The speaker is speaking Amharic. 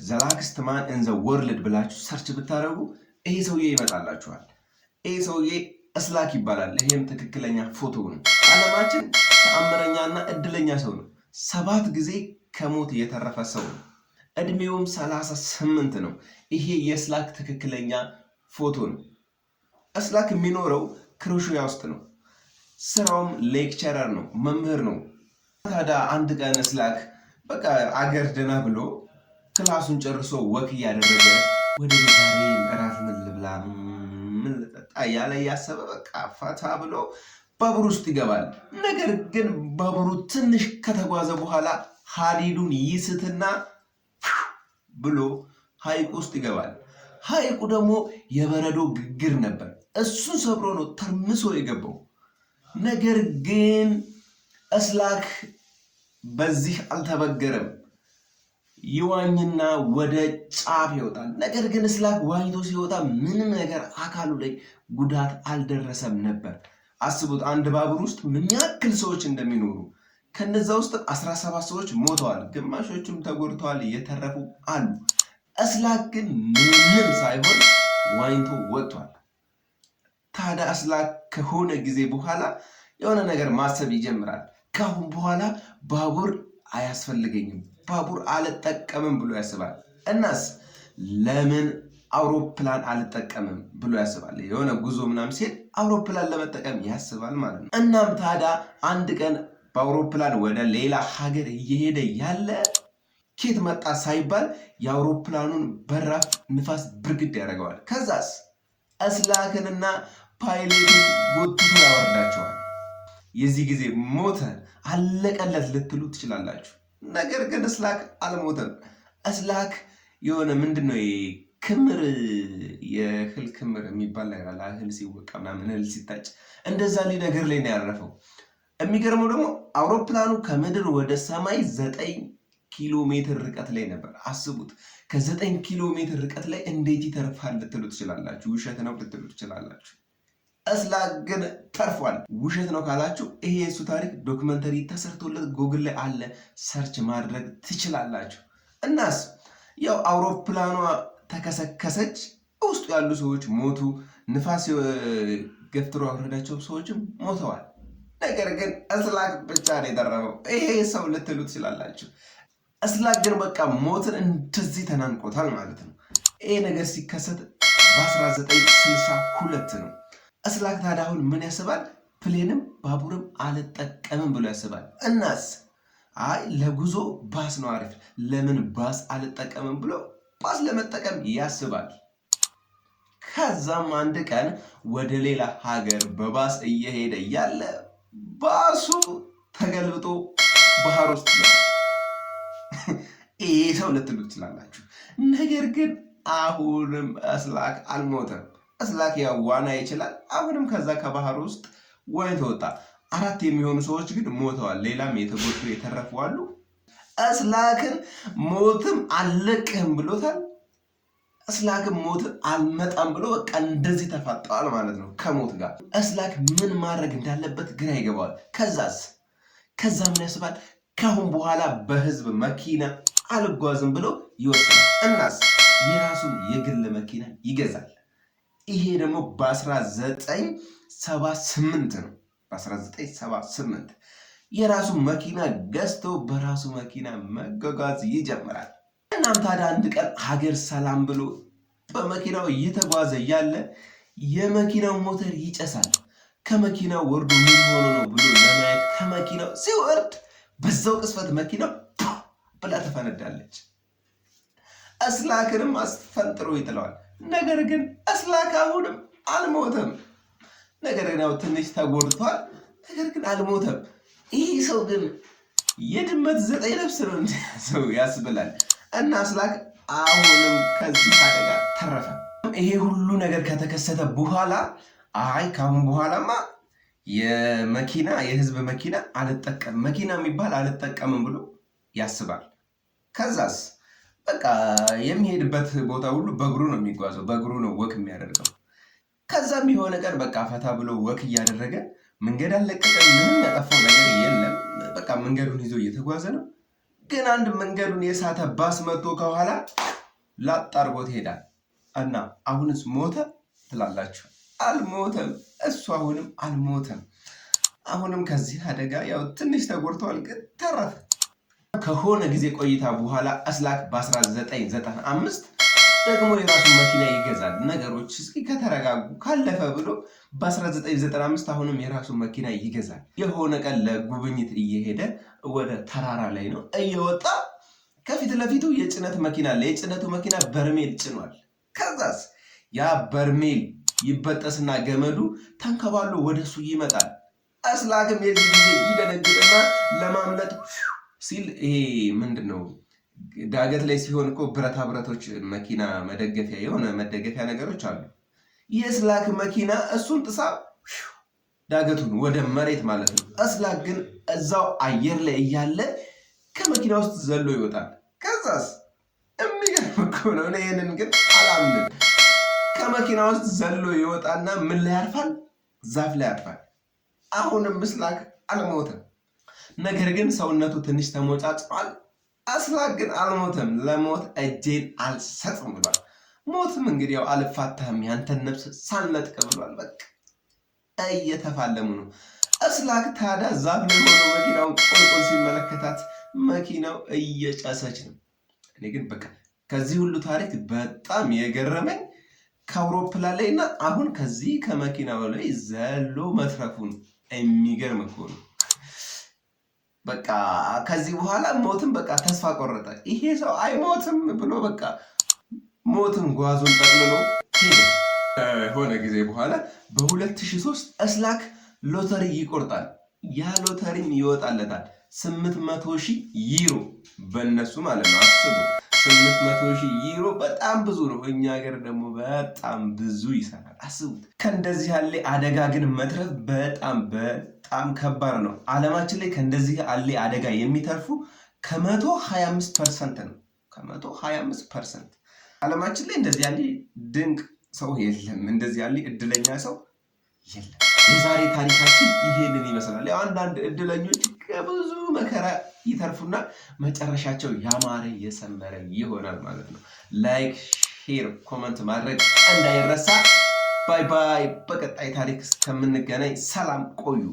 ዘላክስት ማን ኢን ዘ ወርልድ ብላችሁ ሰርች ብታደርጉ ይሄ ሰውዬ ይመጣላችኋል። ይሄ ሰውዬ እስላክ ይባላል። ይሄም ትክክለኛ ፎቶ ነው። ዓለማችን ተአምረኛና እድለኛ ሰው ነው። 7 ጊዜ ከሞት የተረፈ ሰው ነው። እድሜውም 38 ነው። ይሄ የእስላክ ትክክለኛ ፎቶ ነው። እስላክ የሚኖረው ክሮሺያ ውስጥ ነው። ስራውም ሌክቸረር ነው፣ መምህር ነው። ታዲያ አንድ ቀን እስላክ በቃ አገር ደና ብሎ ክላሱን ጨርሶ ወክ እያደረገ ወደ ዛሬ እራት ምን ልብላ ምን ልጠጣ ያለ ያሰበ በቃ ፈታ ብሎ ባቡር ውስጥ ይገባል። ነገር ግን ባቡሩ ትንሽ ከተጓዘ በኋላ ሀዲዱን ይስትና ብሎ ሐይቅ ውስጥ ይገባል። ሐይቁ ደግሞ የበረዶ ግግር ነበር። እሱን ሰብሮ ነው ተርምሶ የገባው። ነገር ግን እስላክ በዚህ አልተበገረም። ይዋኝና ወደ ጫፍ ይወጣል። ነገር ግን እስላክ ዋኝቶ ሲወጣ ምንም ነገር አካሉ ላይ ጉዳት አልደረሰም ነበር። አስቡት አንድ ባቡር ውስጥ ምን ያክል ሰዎች እንደሚኖሩ። ከነዛ ውስጥ 17 ሰዎች ሞተዋል፣ ግማሾቹም ተጎድተዋል፣ የተረፉ አሉ። እስላክ ግን ምንም ሳይሆን ዋኝቶ ወጥቷል። ታዲያ እስላክ ከሆነ ጊዜ በኋላ የሆነ ነገር ማሰብ ይጀምራል። ካሁን በኋላ ባቡር አያስፈልገኝም፣ ባቡር አልጠቀምም ብሎ ያስባል። እናስ ለምን አውሮፕላን አልጠቀምም ብሎ ያስባል። የሆነ ጉዞ ምናምን ሲሄድ አውሮፕላን ለመጠቀም ያስባል ማለት ነው። እናም ታዲያ አንድ ቀን በአውሮፕላን ወደ ሌላ ሀገር እየሄደ ያለ ኬት መጣ ሳይባል የአውሮፕላኑን በራፍ ንፋስ ብርግድ ያደርገዋል። ከዛስ እስላክንና ፓይሌቱን ጎትቶ ያወርዳቸዋል። የዚህ ጊዜ ሞተ አለቀለት ልትሉ ትችላላችሁ። ነገር ግን እስላክ አልሞተም። እስላክ የሆነ ምንድነው ክምር የእህል ክምር የሚባል ነገር አለ። እህል ሲወቃ ምናምን እህል ሲታጭ እንደዛ ነገር ላይ ነው ያረፈው። የሚገርመው ደግሞ አውሮፕላኑ ከምድር ወደ ሰማይ 9 ኪሎ ሜትር ርቀት ላይ ነበር። አስቡት፣ ከ9 ኪሎ ሜትር ርቀት ላይ እንዴት ይተርፋል ልትሉ ትችላላችሁ። ውሸት ነው ልትሉ ትችላላችሁ። እስላክ ግን ተርፏል። ውሸት ነው ካላችሁ ይሄ የሱ ታሪክ ዶክመንተሪ ተሰርቶለት ጉግል ላይ አለ፣ ሰርች ማድረግ ትችላላችሁ። እናስ ያው አውሮፕላኗ ተከሰከሰች፣ ውስጡ ያሉ ሰዎች ሞቱ፣ ንፋስ ገፍትሮ ያወረዳቸው ሰዎችም ሞተዋል። ነገር ግን እስላክ ብቻ ነው የተረፈው። ይሄ ሰው ልትሉ ትችላላችሁ። እስላክ ግን በቃ ሞትን እንደዚህ ተናንቆታል ማለት ነው። ይሄ ነገር ሲከሰት በ1962 ነው። እስላክ ታዲያ አሁን ምን ያስባል? ፕሌንም ባቡርም አልጠቀምም ብሎ ያስባል። እናስ አይ ለጉዞ ባስ ነው አሪፍ፣ ለምን ባስ አልጠቀምም ብሎ ባስ ለመጠቀም ያስባል። ከዛም አንድ ቀን ወደ ሌላ ሀገር በባስ እየሄደ ያለ ባሱ ተገልብጦ ባህር ውስጥ ነው። ይሄ ሰው ልትሉ ትችላላችሁ። ነገር ግን አሁንም እስላክ አልሞተም። እስላክ ያው ዋና ይችላል። አሁንም ከዛ ከባህር ውስጥ ዋኝቶ ወጣ። 4 የሚሆኑ ሰዎች ግን ሞተዋል። ሌላም የተጎዱ የተረፉ አሉ። እስላክን ሞትም አልለቅህም ብሎታል። እስላክን ሞትን አልመጣም ብሎ በቃ እንደዚህ ተፋጠዋል ማለት ነው ከሞት ጋር። እስላክ ምን ማድረግ እንዳለበት ግራ ይገባዋል። ከዛ ምን ያስባል? ካሁን በኋላ በህዝብ መኪና አልጓዝም ብሎ ይወስናል። እናስ የራሱን የግል መኪና ይገዛል። ይሄ ደግሞ በ1978 ነው። በ1978 የራሱ መኪና ገዝቶ በራሱ መኪና መጓጓዝ ይጀምራል። እናም ታዲያ አንድ ቀን ሀገር ሰላም ብሎ በመኪናው እየተጓዘ ያለ የመኪናው ሞተር ይጨሳል። ከመኪናው ወርዶ ምን ሆኖ ነው ብሎ ለማየት ከመኪናው ሲወርድ በዛው ቅስፈት መኪናው ብላ ተፈነዳለች። እስላክንም አስፈንጥሮ ይጥለዋል። ነገር ግን እስላክ አሁንም አልሞተም። ነገር ግን ያው ትንሽ ተጎድቷል። ነገር ግን አልሞተም። ይህ ሰው ግን የድመት 9 ነፍስ ነው ሰው ያስብላል። እና እስላክ አሁንም ከዚህ አደጋ ተረፈ። ይሄ ሁሉ ነገር ከተከሰተ በኋላ አይ ካሁን በኋላማ የህዝብ መኪና አልጠቀምም፣ መኪና የሚባል አልጠቀምም ብሎ ያስባል። ከዛስ በቃ የሚሄድበት ቦታ ሁሉ በእግሩ ነው የሚጓዘው፣ በእግሩ ነው ወክ የሚያደርገው። ከዛም የሆነ ቀን በቃ ፈታ ብሎ ወክ እያደረገ መንገድ አለቀቀም፣ ምንም ያጠፋው ነገር የለም። በቃ መንገዱን ይዞ እየተጓዘ ነው። ግን አንድ መንገዱን የሳተ ባስ መጥቶ ከኋላ ላጥ አድርጎት ይሄዳል እና አሁንስ ሞተ ትላላችሁ? አልሞተም። እሱ አሁንም አልሞተም። አሁንም ከዚህ አደጋ ያው ትንሽ ተጎድተዋል፣ ግን ተረፈ። ከሆነ ጊዜ ቆይታ በኋላ አስላክ በ1995 ደግሞ የራሱን መኪና ይገዛል። ነገሮች እስኪ ከተረጋጉ ካለፈ ብሎ በ1995 አሁንም የራሱን መኪና ይገዛል። የሆነ ቀን ለጉብኝት እየሄደ ወደ ተራራ ላይ ነው እየወጣ ከፊት ለፊቱ የጭነት መኪና አለ። የጭነቱ መኪና በርሜል ጭኗል። ከዛስ ያ በርሜል ይበጠስና ገመዱ ተንከባሎ ወደሱ ይመጣል። አስላክም የዚህ ጊዜ ይደነግጥና ለማምለጥ ሲል ይሄ ምንድነው ዳገት ላይ ሲሆን እኮ ብረታ ብረቶች መኪና መደገፊያ የሆነ መደገፊያ ነገሮች አሉ። የአስላክ መኪና እሱን ጥሳ ዳገቱን ወደ መሬት ማለት ነው። አስላክ ግን እዛው አየር ላይ እያለ ከመኪና ውስጥ ዘሎ ይወጣል። ከዛስ የሚገርም እኮ ነው። እኔ ይህንን ግን አላምንም። ከመኪና ውስጥ ዘሎ ይወጣና ምን ላይ ያርፋል? ዛፍ ላይ ያርፋል። አሁንም አስላክ አልሞተም። ነገር ግን ሰውነቱ ትንሽ ተሞጫጭሯል። አስላክ ግን አልሞተም። ለሞት እጄን አልሰጥም ብሏል። ሞትም እንግዲህ ያው አልፋታህም ያንተን ነፍስ ሳልነጥቅ ብሏል። በቃ እየተፋለሙ ነው። አስላክ ታዲያ ዛፍ ላይ ሆኖ መኪናውን ቁልቁል ሲመለከታት መኪናው እየጨሰች ነው። እኔ ግን በቃ ከዚህ ሁሉ ታሪክ በጣም የገረመኝ ከአውሮፕላን ላይ እና አሁን ከዚህ ከመኪናው ላይ ዘሎ መትረፉን የሚገርም እኮ ነው። በቃ ከዚህ በኋላ ሞትም በቃ ተስፋ ቆረጠ። ይሄ ሰው አይሞትም ብሎ በቃ ሞትን ጓዙን ጠቅልሎ ሄደ። ሆነ ጊዜ በኋላ በ2003 አስላክ ሎተሪ ይቆርጣል። ያ ሎተሪም ይወጣለታል 800,000 ዩሮ በእነሱ ማለት ነው። አስቡ 800,000 ዩሮ በጣም ብዙ ነው። እኛ ሀገር ደግሞ በጣም ብዙ ይሰራል። አስቡት። ከእንደዚህ ያለ አደጋ ግን መትረፍ በጣም ከባድ ነው። ዓለማችን ላይ ከእንደዚህ ያለ አደጋ የሚተርፉ ከ125% ነው። ከ125% ዓለማችን ላይ እንደዚህ ያለ ድንቅ ሰው የለም። እንደዚህ ያለ እድለኛ ሰው የለም። የዛሬ ታሪካችን ይሄንን ይመስላል። ያው አንዳንድ እድለኞች ከብዙ መከራ ይተርፉና መጨረሻቸው ያማረ የሰመረ ይሆናል ማለት ነው። ላይክ፣ ሼር፣ ኮመንት ማድረግ እንዳይረሳ። ባይ ባይ። በቀጣይ ታሪክ እስከምንገናኝ ሰላም ቆዩ።